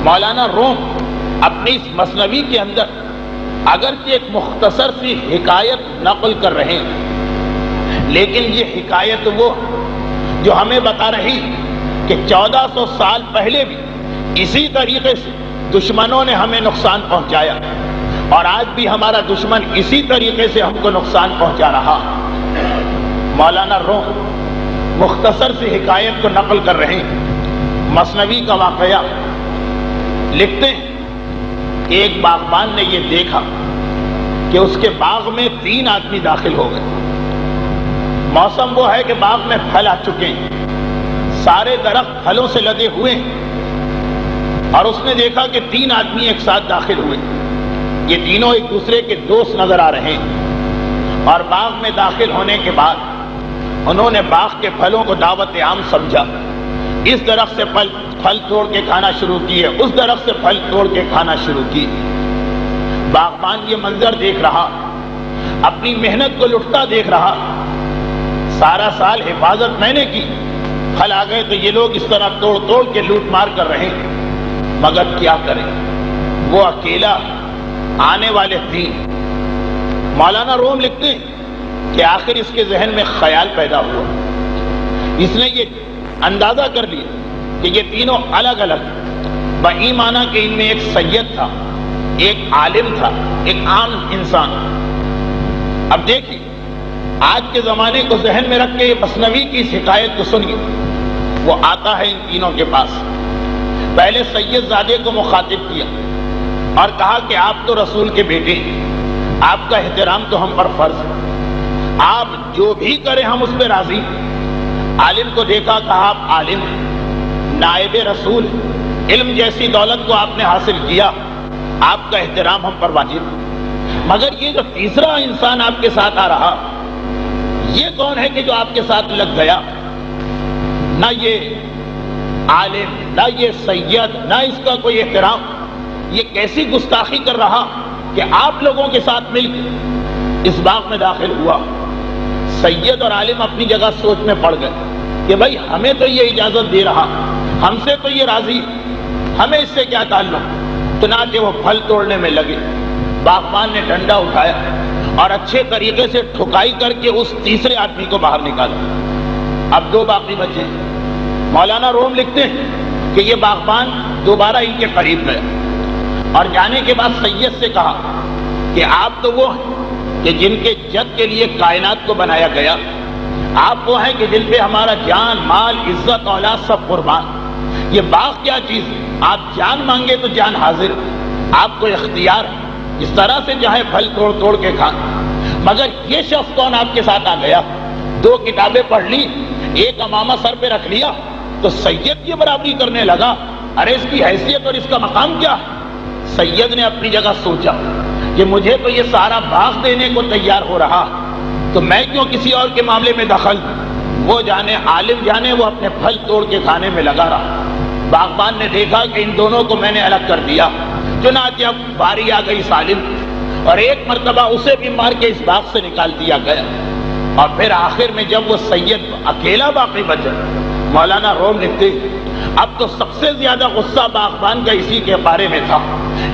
مولانا روم اپنی اس مثنوی کے اندر اگرچہ ایک مختصر سی حکایت نقل کر رہے ہیں، لیکن یہ حکایت وہ جو ہمیں بتا رہی کہ 1400 سال پہلے بھی اسی طریقے سے دشمنوں نے ہمیں نقصان پہنچایا، اور آج بھی ہمارا دشمن اسی طریقے سے ہم کو نقصان پہنچا رہا۔ مولانا روم مختصر سی حکایت کو نقل کر رہے ہیں، مثنوی کا واقعہ لکھتے ہیں کہ ایک باغبان نے یہ دیکھا کہ اس کے باغ میں 3 آدمی داخل ہو گئے۔ موسم وہ ہے کہ باغ میں پھل آ چکے ہیں، سارے درخت پھلوں سے لدے ہوئے ہیں، اور اس نے دیکھا کہ 3 آدمی ایک ساتھ داخل ہوئے۔ یہ تینوں ایک دوسرے کے دوست نظر آ رہے ہیں، اور باغ میں داخل ہونے کے بعد انہوں نے باغ کے پھلوں کو دعوت عام سمجھا۔ اس درخت سے پھل توڑ کے کھانا شروع کیے، اس درخت سے پھل توڑ کے کھانا شروع کی۔ باغبان یہ منظر دیکھ رہا، اپنی محنت کو لٹتا دیکھ رہا۔ سارا سال حفاظت میں نے کی، پھل آ گئے تو یہ لوگ اس طرح توڑ توڑ کے لوٹ مار کر رہے ہیں، مگر کیا کریں، وہ اکیلا آنے والے 3۔ مولانا روم لکھتے ہیں کہ آخر اس کے ذہن میں خیال پیدا ہوا، اس نے یہ اندازہ کر لیا کہ یہ تینوں الگ الگ، بہی معنی کہ ان میں ایک سید تھا، ایک عالم تھا، ایک عام انسان۔ اب دیکھیے، آج کے زمانے کو ذہن میں رکھ کے یہ مثنوی کی اس حکایت کو سنیے۔ وہ آتا ہے ان تینوں کے پاس، پہلے سید زادے کو مخاطب کیا اور کہا کہ آپ تو رسول کے بیٹے ہیں، آپ کا احترام تو ہم پر فرض ہے، آپ جو بھی کریں ہم اس پہ راضی۔ عالم کو دیکھا، کہا آپ عالم ہیں، نائب رسول، علم جیسی دولت کو آپ نے حاصل کیا، آپ کا احترام ہم پر واجب ہے۔ مگر یہ جو تیسرا انسان آپ کے ساتھ آ رہا، یہ کون ہے کہ جو آپ کے ساتھ لگ گیا؟ نہ یہ عالم، نہ یہ سید، نہ اس کا کوئی احترام، یہ کیسی گستاخی کر رہا کہ آپ لوگوں کے ساتھ مل اس باغ میں داخل ہوا۔ سید اور عالم اپنی جگہ سوچ میں پڑ گئے کہ بھائی ہمیں تو یہ اجازت دے رہا، ہم سے تو یہ راضی، ہمیں اس سے کیا تعلق؟ چنانچہ وہ پھل توڑنے میں لگے۔ باغبان نے ڈنڈا اٹھایا اور اچھے طریقے سے ٹھکائی کر کے اس تیسرے آدمی کو باہر نکالا۔ اب 2 باقی بچے۔ مولانا روم لکھتے ہیں کہ یہ باغبان دوبارہ ان کے قریب گیا اور جانے کے بعد سید سے کہا کہ آپ تو وہ ہیں کہ جن کے جد کے لیے کائنات کو بنایا گیا، آپ وہ ہیں کہ جن پہ ہمارا جان، مال، عزت، اولاد سب قربان۔ یہ باغ کیا چیز ہے؟ آپ جان مانگے تو جان حاضر، آپ کو اختیار ہے، اس طرح سے چاہے پھل توڑ توڑ کے کھان۔ مگر یہ شخص کون آپ کے ساتھ آ گیا؟ 2 کتابیں پڑھ لی، ایک امامہ سر پہ رکھ لیا تو سید کی برابری کرنے لگا۔ ارے اس کی حیثیت اور اس کا مقام کیا ہے؟ سید نے اپنی جگہ سوچا کہ مجھے تو یہ سارا باغ دینے کو تیار ہو رہا، تو میں کیوں کسی اور کے معاملے میں دخل؟ وہ جانے، عالم جانے، وہ اپنے پھل توڑ کے کھانے میں لگا رہا۔ باغبان نے دیکھا کہ ان دونوں کو میں نے الگ کر دیا، چنانچہ اب باری آ گئی عالم، اور ایک مرتبہ اسے بھی مار کے اس باغ سے نکال دیا گیا۔ اور پھر آخر میں جب وہ سید اکیلا باقی بچا، مولانا روم لکھتے اب تو سب سے زیادہ غصہ باغبان کا اسی کے بارے میں تھا۔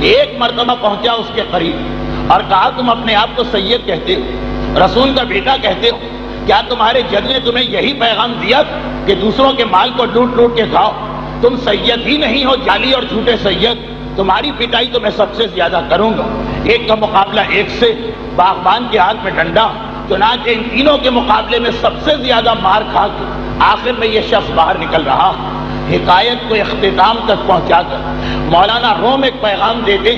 ایک مرتبہ پہنچا اس کے قریب اور کہا تم اپنے آپ کو سید کہتے ہو، رسول کا بیٹا کہتے ہو، کیا تمہارے جد نے تمہیں یہی پیغام دیا کہ دوسروں کے مال کو لوٹ لوٹ کے کھاؤ؟ تم سید ہی نہیں ہو، جعلی اور جھوٹے سید، تمہاری پٹائی تو میں سب سے زیادہ کروں گا۔ ایک کا مقابلہ ایک سے، باغبان کے ہاتھ میں ڈنڈا، چنانچہ ان تینوں کے مقابلے میں سب سے زیادہ مار کھا کے آخر میں یہ شخص باہر نکل رہا۔ حکایت کو اختتام تک پہنچا کر مولانا روم ایک پیغام دیتے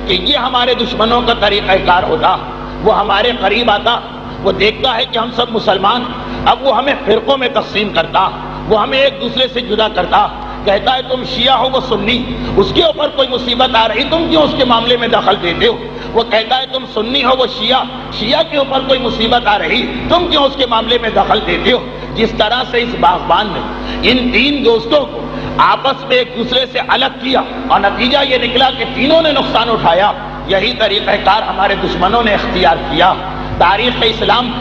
کہ یہ ہمارے دشمنوں کا طریقہ کار ہوتا، وہ ہمارے قریب آتا، وہ دیکھتا ہے کہ ہم سب مسلمان، اب وہ ہمیں فرقوں میں تقسیم کرتا، وہ ہمیں ایک دوسرے سے جدا کرتا، کہتا ہے تم شیعہ ہو وہ سنی، اس کے اوپر کوئی مصیبت آ رہی تم کیوں اس کے معاملے میں دخل دیتے ہو؟ وہ کہتا ہے تم سنی ہو وہ شیعہ کے اوپر کوئی مصیبت آ رہی تم کیوں اس کے معاملے میں دخل دیتے ہو؟ جس طرح سے اس باغبان نے ان 3 دوستوں کو آپس میں ایک دوسرے سے الگ کیا اور نتیجہ یہ نکلا کہ تینوں نے نقصان اٹھایا، یہی طریقہ کار ہمارے دشمنوں نے اختیار کیا۔ تاریخ اسلام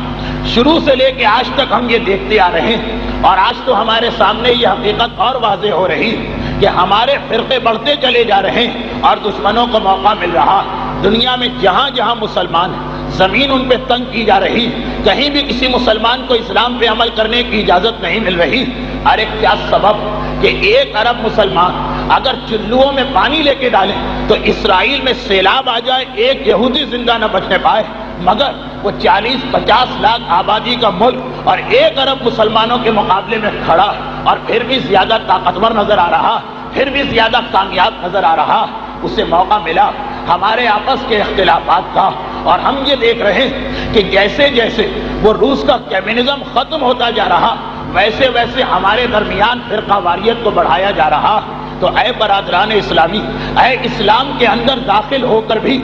شروع سے لے کے آج تک ہم یہ دیکھتے آ رہے ہیں، اور آج تو ہمارے سامنے یہ حقیقت اور واضح ہو رہی کہ ہمارے فرقے بڑھتے چلے جا رہے ہیں اور دشمنوں کو موقع مل رہا. دنیا میں جہاں جہاں مسلمان ہیں زمین ان پہ تنگ کی جا رہی, کہیں بھی کسی مسلمان کو اسلام پہ عمل کرنے کی اجازت نہیں مل رہی. ارے کیا سبب کہ 1 ارب مسلمان اگر چلوؤں میں پانی لے کے ڈالیں تو اسرائیل میں سیلاب آ جائے, ایک یہودی زندہ نہ بچنے پائے, مگر وہ 40-50 لاکھ آبادی کا ملک اور 1 ارب مسلمانوں کے مقابلے میں کھڑا اور پھر بھی زیادہ طاقتور نظر آ رہا, پھر بھی زیادہ کامیاب نظر آ رہا. اسے موقع ملا ہمارے آپس کے اختلافات کا, اور ہم یہ دیکھ رہے ہیں کہ جیسے جیسے وہ روس کا کمیونزم ختم ہوتا جا رہا ویسے ویسے ہمارے درمیان فرقہ واریت کو بڑھایا جا رہا. تو اے برادران اسلامی, اے اسلام کے اندر داخل ہو کر بھی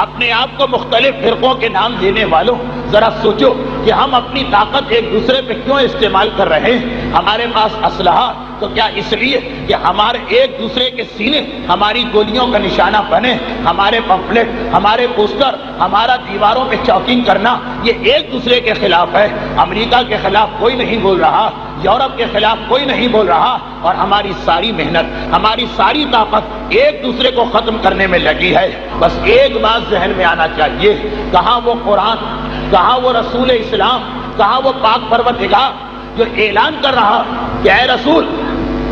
اپنے آپ کو مختلف فرقوں کے نام دینے والوں, ذرا سوچو کہ ہم اپنی طاقت ایک دوسرے پہ کیوں استعمال کر رہے ہیں. ہمارے پاس اسلحہ تو کیا اس لیے کہ ہمارے ایک دوسرے کے سینے ہماری گولیوں کا نشانہ بنے, ہمارے پمفلٹ, ہمارے پوسٹر, ہمارا دیواروں پہ چاکنگ کرنا یہ ایک دوسرے کے خلاف ہے. امریکہ کے خلاف کوئی نہیں بول رہا, یورپ کے خلاف کوئی نہیں بول رہا, اور ہماری ساری محنت, ہماری ساری طاقت ایک دوسرے کو ختم کرنے میں لگی ہے. بس ایک بات ذہن میں آنا چاہیے, کہاں وہ قرآن, کہاں وہ رسول اسلام, کہاں وہ پاک پروردگار جو اعلان کر رہا کہ اے رسول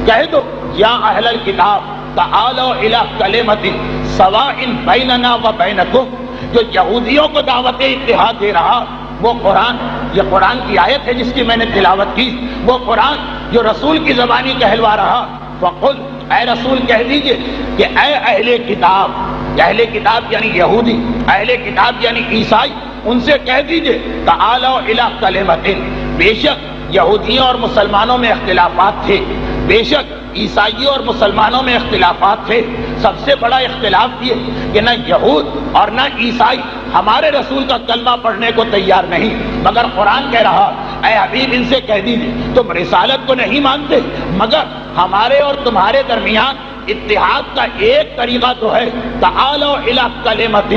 کہہ دو یا اہل الکتاب تعالوا الی کلمۃ سواء بیننا و بینکم, جو یہودیوں کو دعوت اتحاد دے رہا وہ قرآن, یہ قرآن کی آیت ہے جس کی میں نے تلاوت کی, وہ قرآن جو رسول کی زبانی کہلوا رہا. فقل, اے رسول کہہ دیجئے کہ اے اہل کتاب, اہل کتاب یعنی یہودی, اہل کتاب یعنی عیسائی, ان سے کہہ دیجئے تعالوا الی کلمۃ, بے شک یہودیوں اور مسلمانوں میں اختلافات تھے, بے شک عیسائیوں اور مسلمانوں میں اختلافات تھے. سب سے بڑا اختلاف یہ کہ نہ یہود اور نہ عیسائی ہمارے رسول کا کلمہ پڑھنے کو تیار نہیں, مگر قرآن کہہ رہا اے حبیب ان سے کہہ دیجیے تم رسالت کو نہیں مانتے, مگر ہمارے اور تمہارے درمیان اتحاد کا ایک طریقہ تو ہے, تعالوا الی کلمۃ,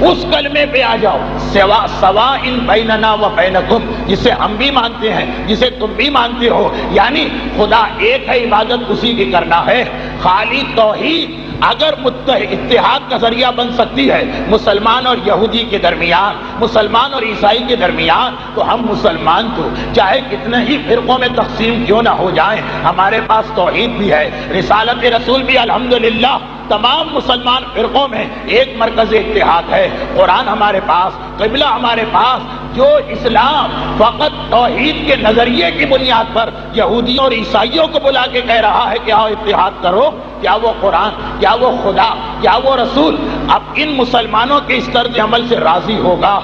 اس کلمے پہ آ جاؤ, سواء بیننا و بینکم, جسے ہم بھی مانتے ہیں جسے تم بھی مانتے ہو, یعنی خدا ایک ہے, عبادت اسی کی کرنا ہے. خالی توحید اگر اتحاد کا ذریعہ بن سکتی ہے مسلمان اور یہودی کے درمیان, مسلمان اور عیسائی کے درمیان, تو ہم مسلمان تو چاہے کتنے ہی فرقوں میں تقسیم کیوں نہ ہو جائیں, ہمارے پاس توحید بھی ہے, رسالت رسول بھی الحمدللہ, تمام مسلمان فرقوں میں ایک مرکز اتحاد ہے. قرآن ہمارے پاس, قبلہ ہمارے پاس, جو اسلام فقط توحید کے نظریے کی بنیاد پر یہودیوں اور عیسائیوں کو بلا کے کہہ رہا ہے کہ آؤ اتحاد کرو, کیا وہ قرآن, کیا وہ خدا, کیا وہ رسول اب ان مسلمانوں کے اس طرز عمل سے راضی ہوگا؟